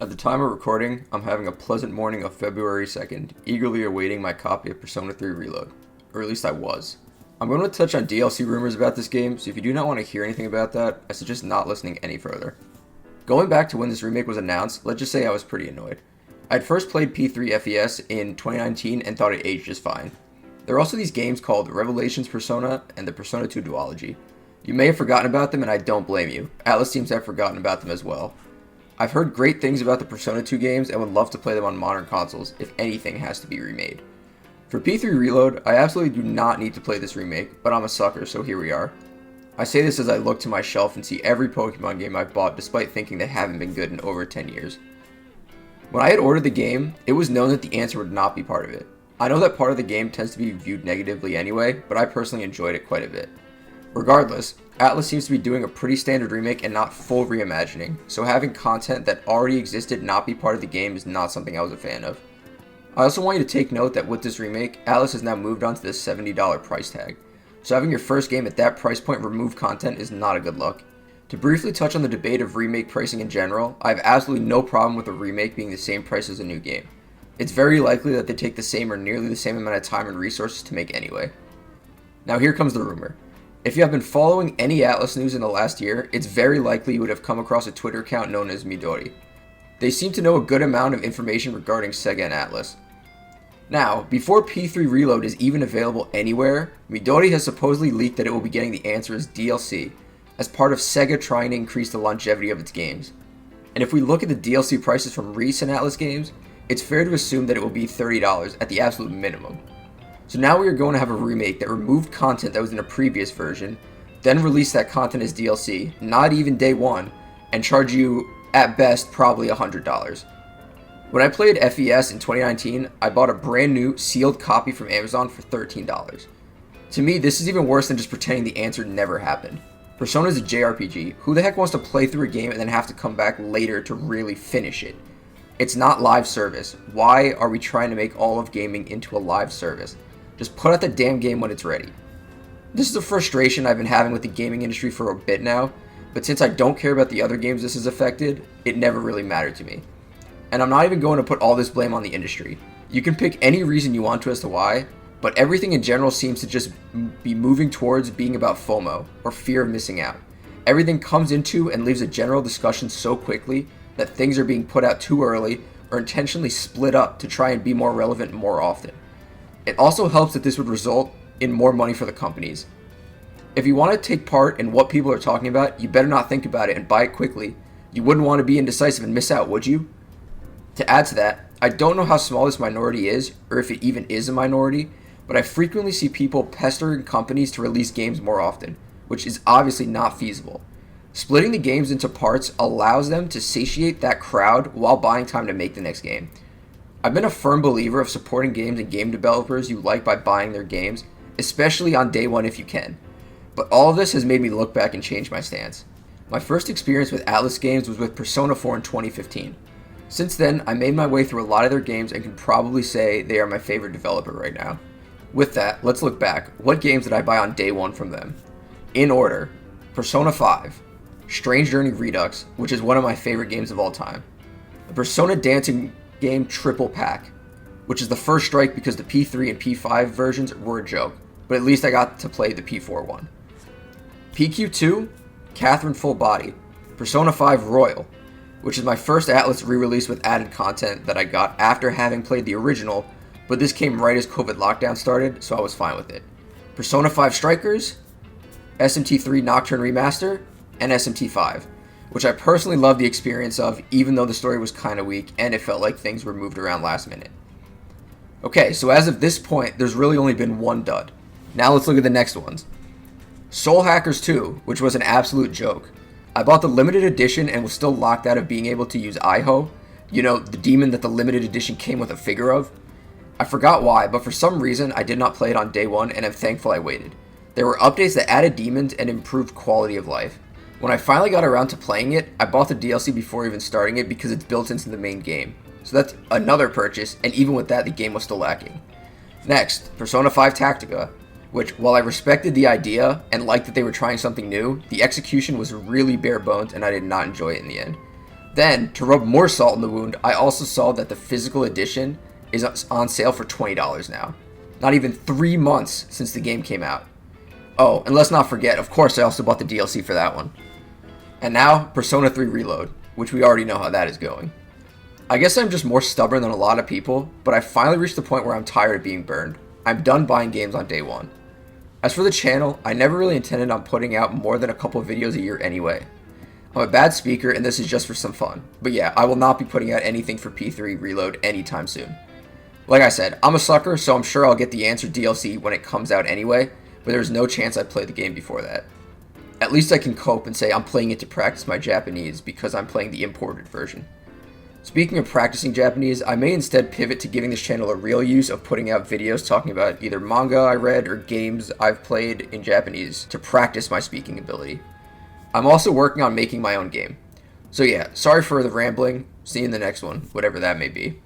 At the time of recording, I'm having a pleasant morning of February 2nd, eagerly awaiting my copy of Persona 3 Reload. Or at least I was. I'm going to touch on DLC rumors about this game, so if you do not want to hear anything about that, I suggest not listening any further. Going back to when this remake was announced, let's just say I was pretty annoyed. I had first played P3 FES in 2019 and thought it aged just fine. There are also these games called Revelations Persona and the Persona 2 Duology. You may have forgotten about them, and I don't blame you. Atlas seems to have forgotten about them as well. I've heard great things about the Persona 2 games and would love to play them on modern consoles if anything has to be remade. For P3 Reload, I absolutely do not need to play this remake, but I'm a sucker, so here we are. I say this as I look to my shelf and see every Pokemon game I've bought despite thinking they haven't been good in over 10 years. When I had ordered the game, it was known that the answer would not be part of it. I know that part of the game tends to be viewed negatively anyway, but I personally enjoyed it quite a bit. Regardless, Atlas seems to be doing a pretty standard remake and not full reimagining, so having content that already existed not be part of the game is not something I was a fan of. I also want you to take note that with this remake, Atlas has now moved on to the $70 price tag, so having your first game at that price point remove content is not a good look. To briefly touch on the debate of remake pricing in general, I have absolutely no problem with a remake being the same price as a new game. It's very likely that they take the same or nearly the same amount of time and resources to make anyway. Now here comes the rumor. If you have been following any Atlas news in the last year, it's very likely you would have come across a Twitter account known as Midori. They seem to know a good amount of information regarding Sega and Atlas. Now, before P3 Reload is even available anywhere, Midori has supposedly leaked that it will be getting the answer as DLC, as part of Sega trying to increase the longevity of its games. And if we look at the DLC prices from recent Atlas games, it's fair to assume that it will be $30 at the absolute minimum. So now we are going to have a remake that removed content that was in a previous version, then released that content as DLC, not even day one, and charge you, at best, probably $100. When I played FES in 2019, I bought a brand new, sealed copy from Amazon for $13. To me, this is even worse than just pretending the answer never happened. Persona is a JRPG. Who the heck wants to play through a game and then have to come back later to really finish it? It's not live service. Why are we trying to make all of gaming into a live service? Just put out the damn game when it's ready. This is a frustration I've been having with the gaming industry for a bit now, but since I don't care about the other games this has affected, it never really mattered to me. And I'm not even going to put all this blame on the industry. You can pick any reason you want to as to why, but everything in general seems to just be moving towards being about FOMO, or fear of missing out. Everything comes into and leaves a general discussion so quickly that things are being put out too early or intentionally split up to try and be more relevant more often. It also helps that this would result in more money for the companies. If you want to take part in what people are talking about, you better not think about it and buy it quickly. You wouldn't want to be indecisive and miss out, would you? To add to that, I don't know how small this minority is, or if it even is a minority, but I frequently see people pestering companies to release games more often, which is obviously not feasible. Splitting the games into parts allows them to satiate that crowd while buying time to make the next game. I've been a firm believer of supporting games and game developers you like by buying their games, especially on day one if you can. But all of this has made me look back and change my stance. My first experience with Atlas games was with Persona 4 in 2015. Since then, I made my way through a lot of their games and can probably say they are my favorite developer right now. With that, let's look back. What games did I buy on day one from them? In order: Persona 5, Strange Journey Redux, which is one of my favorite games of all time, the Persona Dancing game triple pack, which is the first strike because the P3 and P5 versions were a joke, but at least I got to play the P4 one. PQ2, Catherine Full Body, Persona 5 Royal, which is my first Atlas re-release with added content that I got after having played the original, but this came right as COVID lockdown started, so I was fine with it. Persona 5 Strikers, SMT3 Nocturne Remaster, and SMT5, which I personally loved the experience of, even though the story was kinda weak and it felt like things were moved around last minute. Okay, so as of this point, there's really only been one dud. Now let's look at the next ones. Soul Hackers 2, which was an absolute joke. I bought the limited edition and was still locked out of being able to use Iho, the demon that the limited edition came with a figure of. I forgot why, but for some reason I did not play it on day one and I'm thankful I waited. There were updates that added demons and improved quality of life. When I finally got around to playing it, I bought the DLC before even starting it because it's built into the main game. So that's another purchase, and even with that, the game was still lacking. Next, Persona 5 Tactica, which, while I respected the idea and liked that they were trying something new, the execution was really bare bones and I did not enjoy it in the end. Then, to rub more salt in the wound, I also saw that the physical edition is on sale for $20 now. Not even 3 months since the game came out. Oh, and let's not forget, of course I also bought the DLC for that one. And now, Persona 3 Reload, which we already know how that is going. I guess I'm just more stubborn than a lot of people, but I finally reached the point where I'm tired of being burned. I'm done buying games on day one. As for the channel, I never really intended on putting out more than a couple of videos a year anyway. I'm a bad speaker and this is just for some fun. But yeah, I will not be putting out anything for P3 Reload anytime soon. Like I said, I'm a sucker, so I'm sure I'll get the Answer DLC when it comes out anyway, but there's no chance I play the game before that. At least I can cope and say I'm playing it to practice my Japanese because I'm playing the imported version. Speaking of practicing Japanese, I may instead pivot to giving this channel a real use of putting out videos talking about either manga I read or games I've played in Japanese to practice my speaking ability. I'm also working on making my own game. So yeah, sorry for the rambling. See you in the next one, whatever that may be.